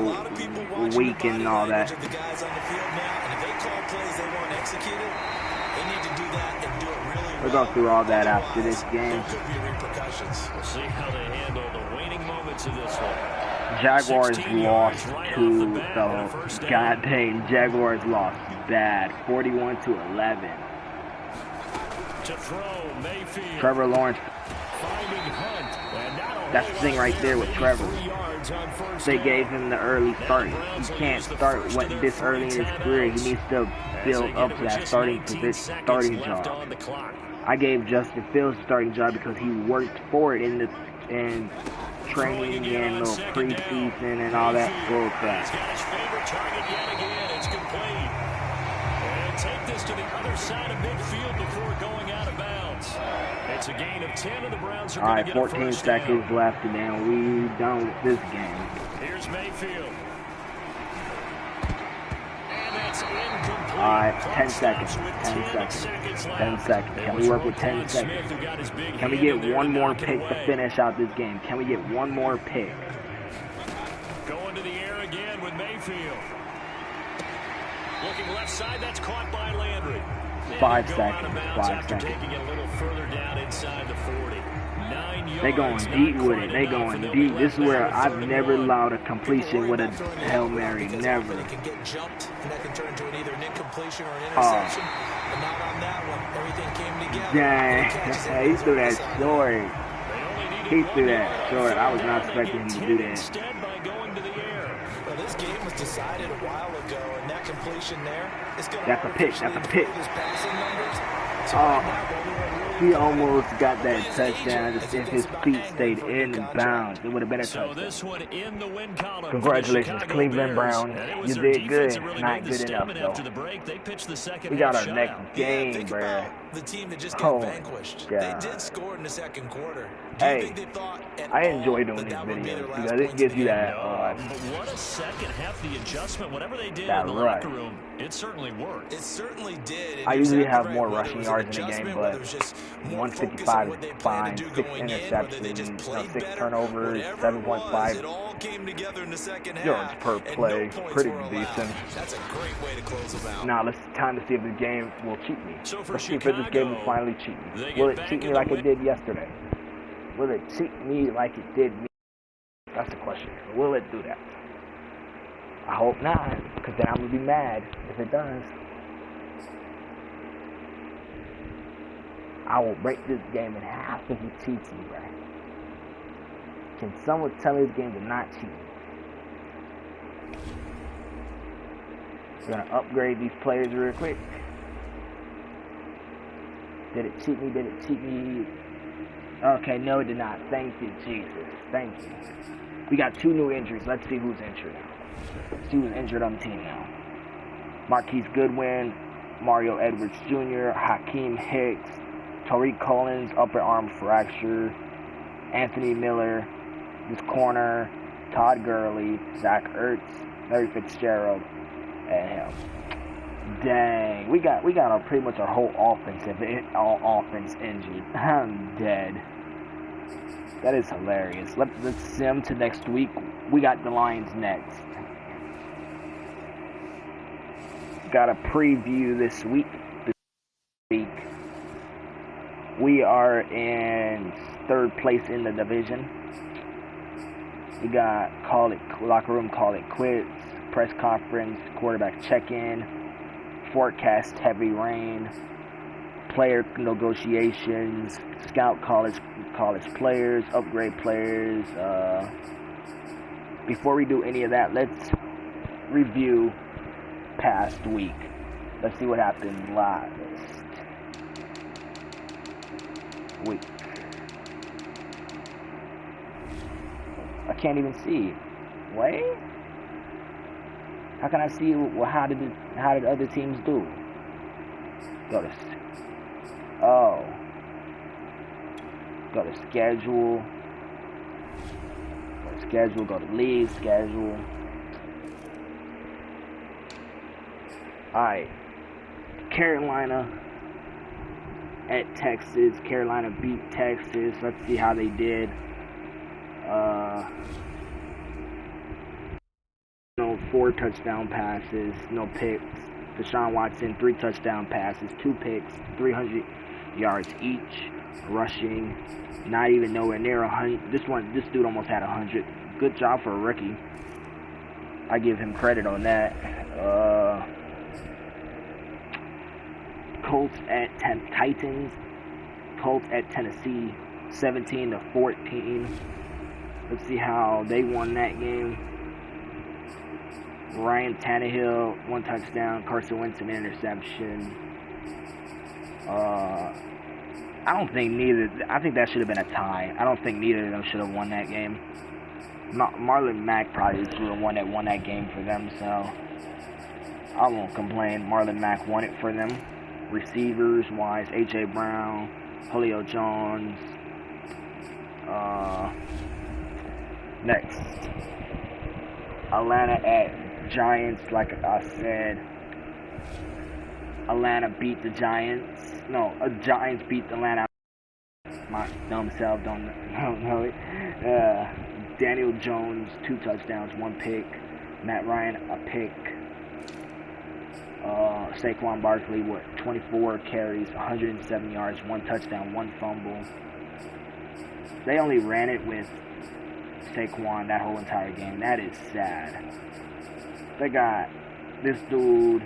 week and all that. The guys on the field now, and if they call plays they want executed, they need to do that and do it really well. We'll go through all that after this game. There could be repercussions. We'll see how they handle the waning moments of this one. Jaguars lost to the goddamn Jaguars lost bad, 41-11. To throw, Mayfield. Trevor Lawrence. Finding Hunt. That's the thing right there with Trevor. They gave him the early start. He can't start this early in his career. He needs to build up to that starting job. I gave Justin Fields the starting job because he worked for it in training and little preseason and all that bull crap. And take this to the other side of midfield before going out of bounds. It's a gain of 10, and the Browns are all right, 14 seconds left, and then we done with this game. Here's Mayfield. And that's incomplete. All right, 10 seconds. 10 seconds. Can we work with 10 seconds? Can we get one more pick to finish out this game? Can we get one more pick? Going to the air again with Mayfield. Looking left side, that's caught by Landry. 5 seconds. 5 seconds. Taking it a little further down inside the 40. 9 yards. They going deep with it. They going deep. This is where I've never allowed a completion with a Hail Mary. Never. It can get jumped, and that can turn into either an incompletion or an interception. But not on that one. Everything came together. Dang. He threw that short. He threw that short. I was not expecting him to do that. Instead by going to the air. know, this game was decided a while ago, and that completion there is going to That's a pick. That's a pick. his passing numbers. So right now, the only one really he almost got that touchdown just if his feet stayed in bounds. It would have been a touchdown. So this one in the win column. Congratulations, Cleveland Browns. You did good. Not good enough, though. After the break, they pitched the second we got our shutout. next game, think bro. about the team that just got vanquished. God. They did score in the second quarter. Hey, I enjoy doing these videos because it gives you that. But what a second half, the adjustment, whatever they did that in the rush. locker room, it certainly worked. It certainly did. I usually have more rushing yards in the game, but 155 is fine. 6 interceptions, 6 turnovers, 7.5 yards per play. Pretty decent. That's a great way to close them out. Now, it's time to see if this game will cheat me. So for Let's see if this game will finally cheat me. Will it cheat me like it did yesterday? Will it cheat me like it did me? That's the question. Will it do that? I hope not, because then I'm going to be mad if it does. I will break this game in half if he cheats me, bro. Can someone tell me this game to not cheat me? We're going to upgrade these players real quick. Did it cheat me? Did it cheat me? Okay, no, it did not. Thank you, Jesus. Thank you. We got 2 new injuries. Let's see who's injured now. Let's see who's injured on the team now. Marquise Goodwin, Mario Edwards Jr., Hakeem Hicks, Tariq Collins, upper arm fracture, Anthony Miller, this corner, Todd Gurley, Zach Ertz, Larry Fitzgerald, and him. Dang, we got pretty much our whole offense injured. I'm dead. That is hilarious. Let's sim to next week. We got the Lions next. Got a preview this week. We are in 3rd place in the division. We got locker room, call it quits, press conference, quarterback check-in, forecast heavy rain, player negotiations, scout college players, upgrade players. Before we do any of that, let's review past week. Let's see what happened last week. I can't even see. Wait. How can I see? Well, how did other teams do? Go to schedule. Go to league schedule. Alright. Carolina at Texas. Carolina beat Texas. Let's see how they did. No 4 touchdown passes, no picks. Deshaun Watson 3 touchdown passes, 2 picks, 300 yards each. Rushing, not even nowhere near 100. This dude almost had 100. Good job for a rookie. I give him credit on that. Colts at Titans. Colts at Tennessee, 17-14. Let's see how they won that game. Ryan Tannehill, 1 touchdown. Carson Wentz, an interception. I think that should have been a tie. I don't think neither of them should have won that game. Marlon Mack probably should have won that game for them, so I won't complain. Marlon Mack won it for them. Receivers wise, A.J. Brown, Julio Jones. Next, Atlanta at Giants. Like I said, Atlanta beat the Giants. No, Giants beat Atlanta. My dumb self don't know it. Daniel Jones, 2 touchdowns, 1 pick. Matt Ryan, a pick. Saquon Barkley, 24 carries, 107 yards, 1 touchdown, 1 fumble. They only ran it with Saquon that whole entire game. That is sad. They got this dude.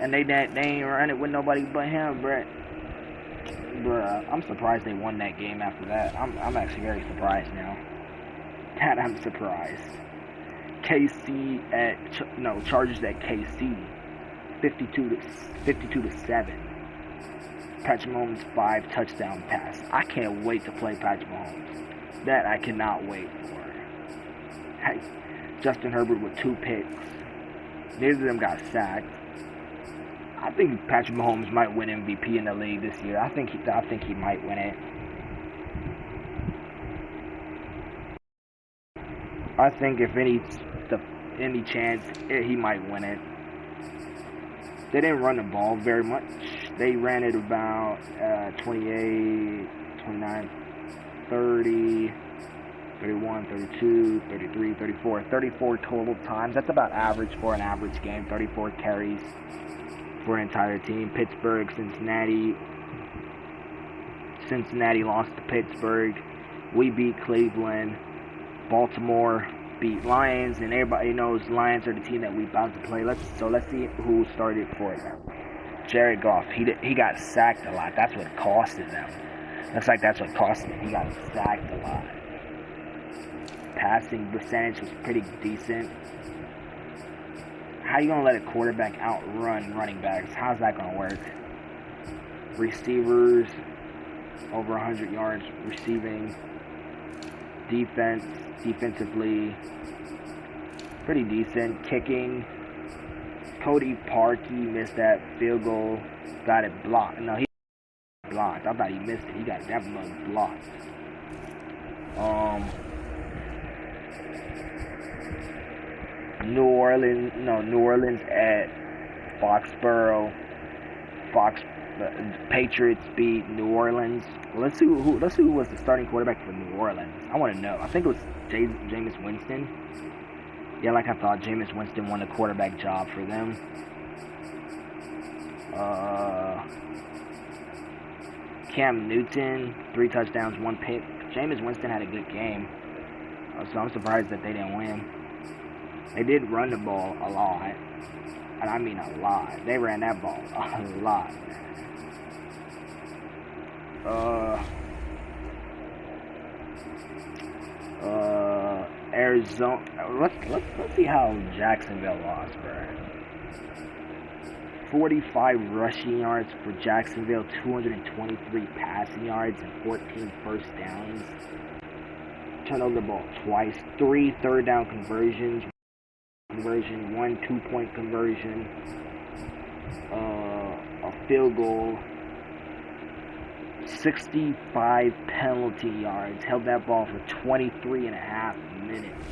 And they ain't run it with nobody but him, bruh. Bruh, I'm surprised they won that game after that. I'm actually very surprised now. That I'm surprised. Chargers at KC, 52 to 7. Patrick Mahomes 5 touchdown pass. I can't wait to play Patrick Mahomes. That I cannot wait for. Hey, Justin Herbert with 2 picks. Neither of them got sacked. I think Patrick Mahomes might win MVP in the league this year. I think he might win it. I think if any chance, he might win it. They didn't run the ball very much. They ran it about 28, 29, 30, 31, 32, 33, 34. 34 total times. That's about average for an average game. 34 carries for an entire team. Pittsburgh, Cincinnati. Cincinnati lost to Pittsburgh. We beat Cleveland. Baltimore beat Lions, and everybody knows Lions are the team that we about to play. Let's see who started for them. Jared Goff. He got sacked a lot. That's what costed them. Looks like that's what cost him. He got sacked a lot. Passing percentage was pretty decent. How you gonna let a quarterback outrun running backs? How's that gonna work? Receivers over 100 yards receiving. Defensively, pretty decent. Kicking, Cody Parkey missed that field goal. Got it blocked. No, he blocked. I thought he missed it. He got that one blocked. New Orleans at Foxborough. Patriots beat New Orleans. Let's see who was the starting quarterback for New Orleans. I want to know. I think it was Jameis Winston. Yeah, like I thought, Jameis Winston won the quarterback job for them. Cam Newton, 3 touchdowns, 1 pick. Jameis Winston had a good game, so I'm surprised that they didn't win. They did run the ball a lot, and I mean a lot. They ran that ball a lot. Arizona. Let's see how Jacksonville lost, bro. 45 rushing yards for Jacksonville, 223 passing yards, and 14 first downs. Turned over the ball twice. 3 third-down conversions. 1 2-point conversion. A field goal. 65 penalty yards. Held that ball for 23 and a half minutes.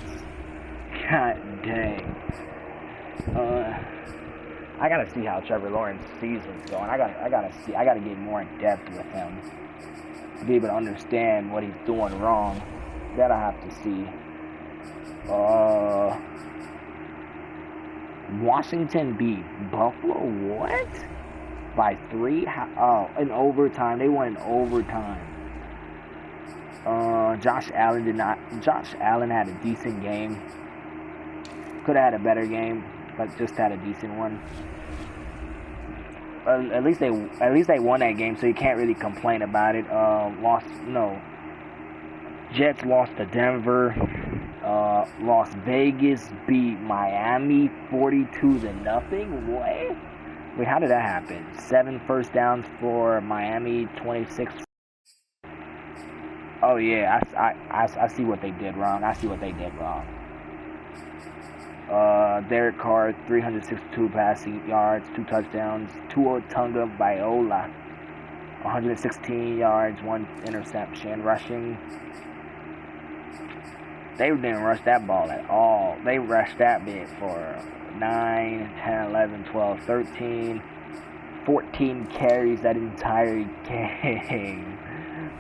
God dang. I gotta see how Trevor Lawrence's season's going. I gotta get more in depth with him to be able to understand what he's doing wrong. That I have to see. Washington beat Buffalo. What? By 3? In overtime. They won in overtime. Josh Allen had a decent game. Could have had a better game, but just had a decent one. At least they won that game, so you can't really complain about it. Jets lost to Denver. Las Vegas beat Miami 42-0. What? Wait, how did that happen? 7 first downs for Miami, 26. Oh yeah, I see what they did wrong. Derek Carr, 362 passing yards, 2 touchdowns. Tua Tagovailoa, 116 yards, 1 interception. Rushing, they didn't rush that ball at all. They rushed that bit for 9, 10, 11, 12, 13, 14 carries that entire game.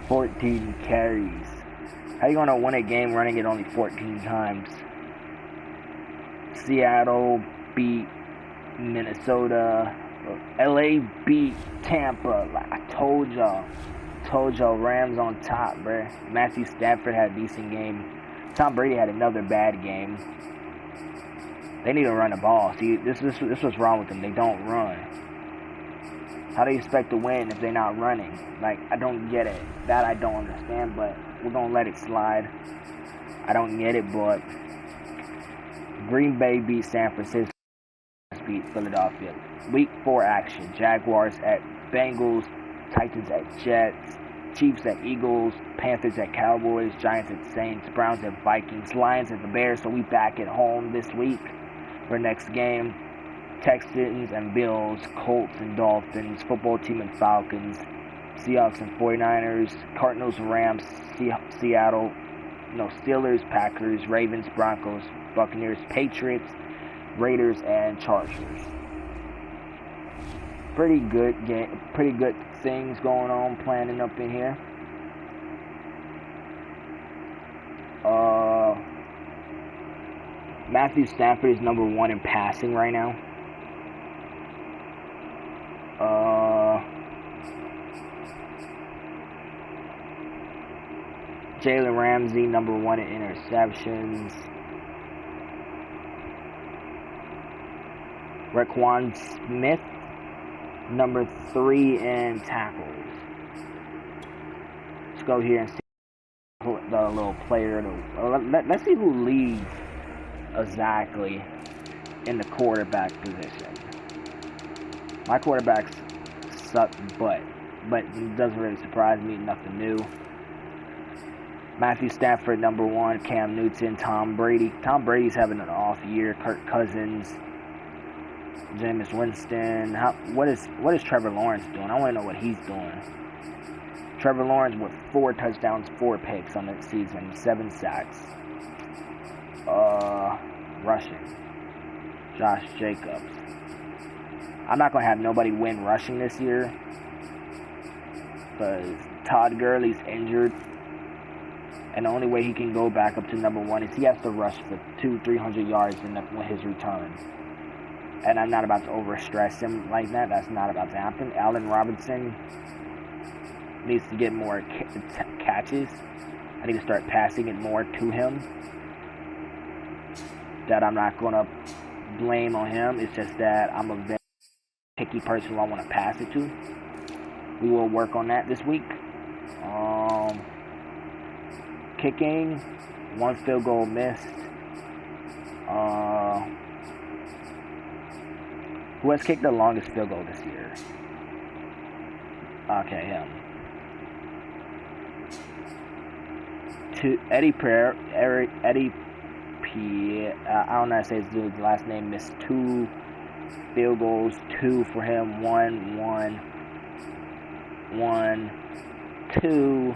14 carries. How you gonna win a game running it only 14 times? Seattle beat Minnesota. LA beat Tampa. Like I told y'all, Rams on top, bruh. Matthew Stafford had a decent game. Tom Brady had another bad game. They need to run the ball. See, this was wrong with them. They don't run. How do you expect to win if they're not running? Like, I don't get it. That I don't understand, but we're going to let it slide. I don't get it, but Green Bay beat San Francisco, beat Philadelphia. Week 4 action. Jaguars at Bengals, Titans at Jets, Chiefs at Eagles, Panthers at Cowboys, Giants at Saints, Browns at Vikings, Lions at the Bears. So we back at home this week for next game. Texans and Bills, Colts and Dolphins, football team and Falcons, Seahawks and 49ers, Cardinals, Rams, Seattle, Steelers, Packers, Ravens, Broncos, Buccaneers, Patriots, Raiders, and Chargers. Pretty good game, pretty good things going on, planning up in here. Matthew Stafford is number 1 in passing right now. Jalen Ramsey, number 1 in interceptions. Raquan Smith, number 3 in tackles. Let's go here and see the little player. Let's see who leads exactly in the quarterback position. My quarterbacks suck, but it doesn't really surprise me. Nothing new. Matthew Stafford, number 1. Cam Newton, Tom Brady. Tom Brady's having an off year. Kirk Cousins, Jameis Winston. What is Trevor Lawrence doing? I want to know what he's doing. Trevor Lawrence with 4 touchdowns, 4 picks on the season, 7 sacks. Rushing. Josh Jacobs. I'm not going to have nobody win rushing this year because Todd Gurley's injured. And the only way he can go back up to number 1 is he has to rush for 200-300 yards in his return. And I'm not about to overstress him like that. That's not about to happen. Allen Robinson needs to get more catches. I need to start passing it more to him. That I'm not going to blame on him. It's just that I'm a very picky person who I want to pass it to. We will work on that this week. Kicking, 1 field goal missed. Who has kicked the longest field goal this year? Okay, him. Eddie Pierre, I don't know how to say his dude's last name, missed 2 field goals, 2 for him, 1, 2,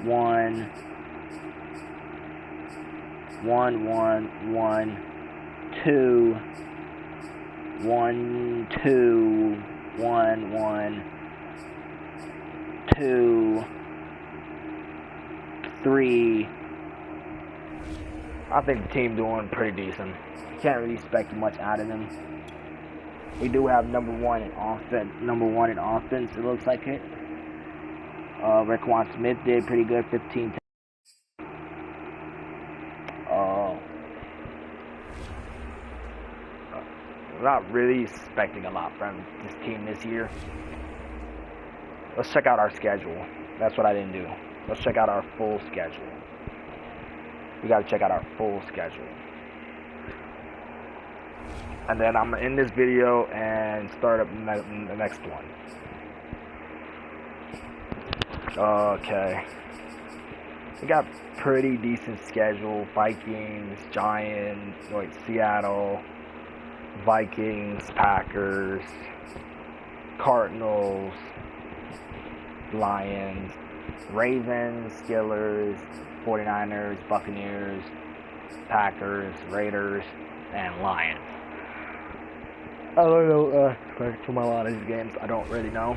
1, 2, 1, 2, 1, 2, 3. I think the team doing pretty decent. Can't really expect much out of them. We do have number 1 in offense. It looks like it. Raquan Smith did pretty good, 15. Not really expecting a lot from this team this year. Let's check out our schedule. That's what I didn't do. Let's check out our full schedule. We got to check out our full schedule. And then I'm going to end this video and start up the next one. Okay. We got pretty decent schedule. Vikings, Giants, Seattle, Vikings, Packers, Cardinals, Lions, Ravens, Steelers, 49ers, Buccaneers, Packers, Raiders, and Lions. I don't know from a lot of these games. I don't really know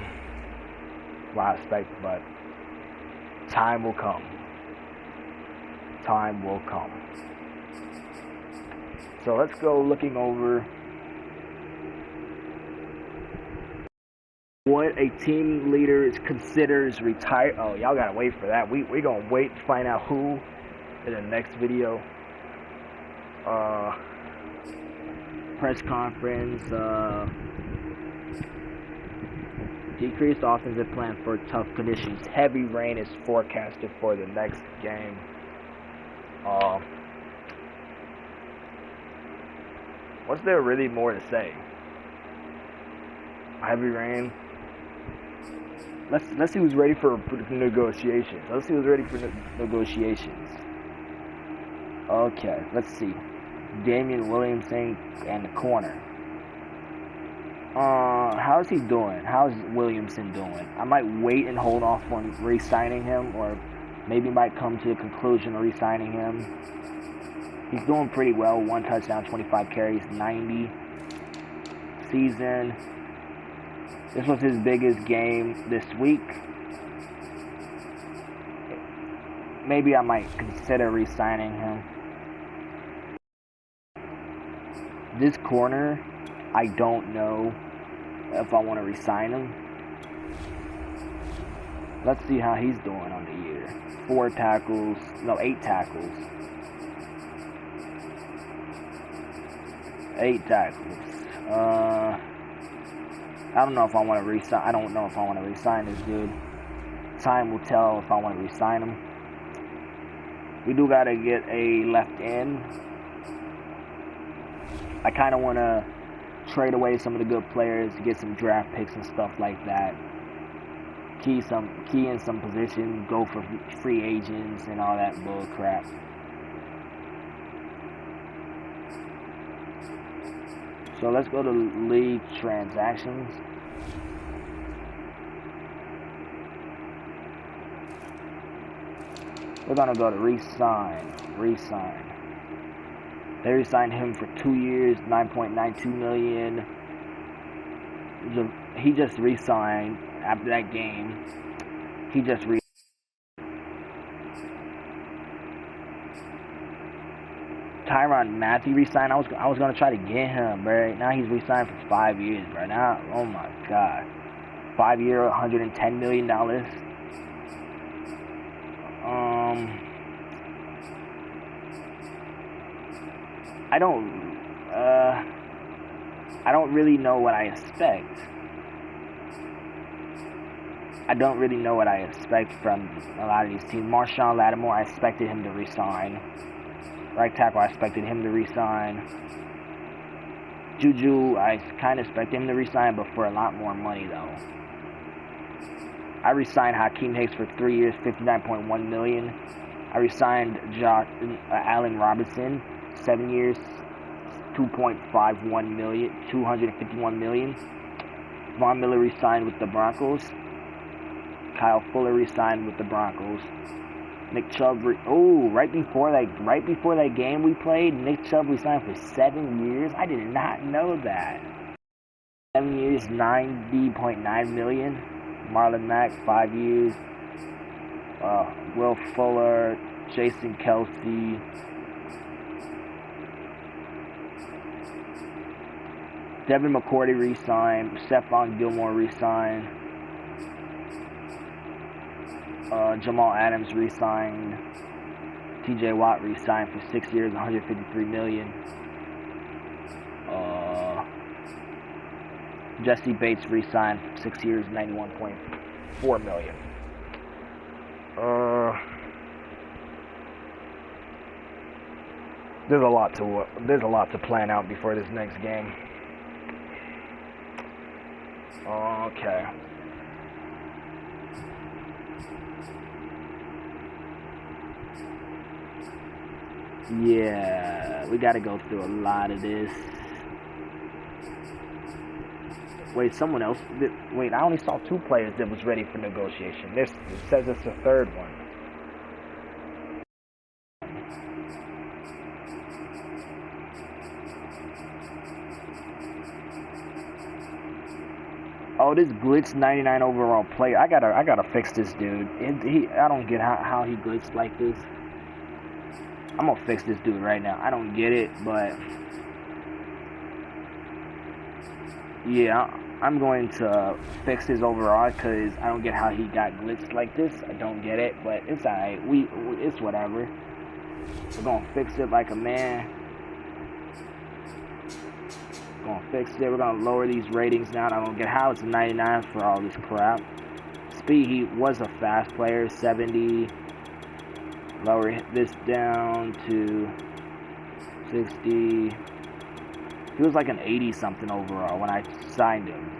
what I expect, but time will come. Time will come. So let's go looking over what a team leader considers retired. Oh, y'all gotta wait for that. We gonna wait to find out who in the next video. Press conference. Decreased offensive plan for tough conditions. Heavy rain is forecasted for the next game. What's there really more to say? Heavy rain. Let's see who's ready for negotiations. Let's see who's ready for negotiations. Okay, let's see. Damian Williamson and the corner. How's he doing? How's Williamson doing? I might wait and hold off on re-signing him, or maybe might come to the conclusion of re-signing him. He's doing pretty well. 1 touchdown, 25 carries, 90 season. This was his biggest game this week. Maybe I might consider re-signing him. This corner, I don't know if I want to re-sign him. Let's see how he's doing on the year. 8 tackles. 8 tackles. I don't know if I want to re-sign. I don't know if I want to re-sign this dude. Time will tell if I want to re-sign him. We do gotta get a left end. I kind of want to trade away some of the good players, get some draft picks and stuff like that. Key in some position, go for free agents and all that bull crap. So let's go to league transactions. We're gonna go to re-sign. They re-signed him for 2 years, $9.92 million. He just re-signed after that game. He just Tyrann Mathieu re-signed. I was gonna try to get him, bro. Now he's re-signed for 5 years, bro. Now, oh my god, 5 year, $110 million. I don't really know what I expect. I don't really know what I expect from a lot of these teams. Marshawn Lattimore, I expected him to resign. Right tackle, I expected him to resign. Juju, I kind of expected him to resign, but for a lot more money, though. I resigned Hakeem Hicks for 3 years, $59.1 million. I resigned Allen Robinson, 7 years, $2.51 million, $251 million. Von Miller resigned with the Broncos. Kyle Fuller resigned with the Broncos. Nick Chubb, right before that game we played, Nick Chubb resigned for 7 years. I did not know that. 7 years, $90.9 million. Marlon Mack, 5 years. Will Fuller, Jason Kelsey. Devin McCourty re-signed. Stephon Gilmore re-signed. Jamal Adams re-signed. TJ Watt re-signed for 6 years, $153 million. Jesse Bates re-signed for 6 years, $91.4 million. There's a lot to plan out before this next game. Okay. Yeah, we gotta go through a lot of this. Wait, someone else? Wait, I only saw 2 players that was ready for negotiation. It says it's the 3rd one. Oh, this glitch 99 overall player. I gotta fix this dude. I don't get how he glitched like this. I'm gonna fix this dude right now. I don't get it, but yeah, I'm going to fix his overall because I don't get how he got glitched like this. I don't get it, but it's alright. It's whatever. We're gonna fix it like a man. Gonna fix it. We're gonna lower these ratings down. I don't get how it's a 99 for all this crap. Speed, he was a fast player, 70. Lower this down to 60. He was like an 80 something overall when I signed him.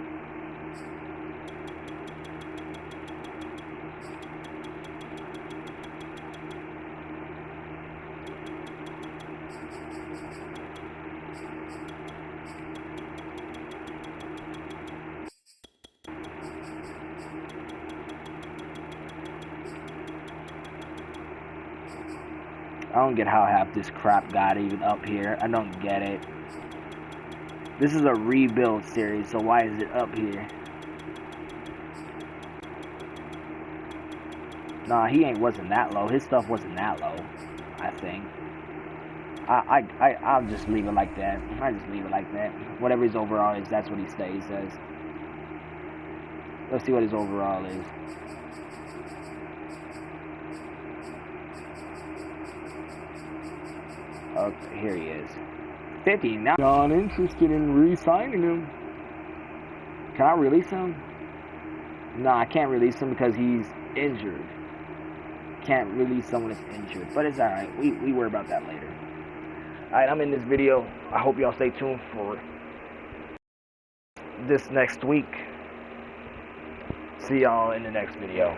I don't get how half this crap got even up here. I don't get it. This is a rebuild series, so why is it up here? Nah, he wasn't that low. His stuff wasn't that low, I think. I'll just leave it like that. I just leave it like that. Whatever his overall is, that's what he stays as. Let's see what his overall is. Okay, here he is. 50. Now not interested in re-signing him. Can I release him? No, I can't release him because he's injured. Can't release someone that's injured. But it's alright. We worry about that later. Alright, I'm in this video. I hope y'all stay tuned for this next week. See y'all in the next video.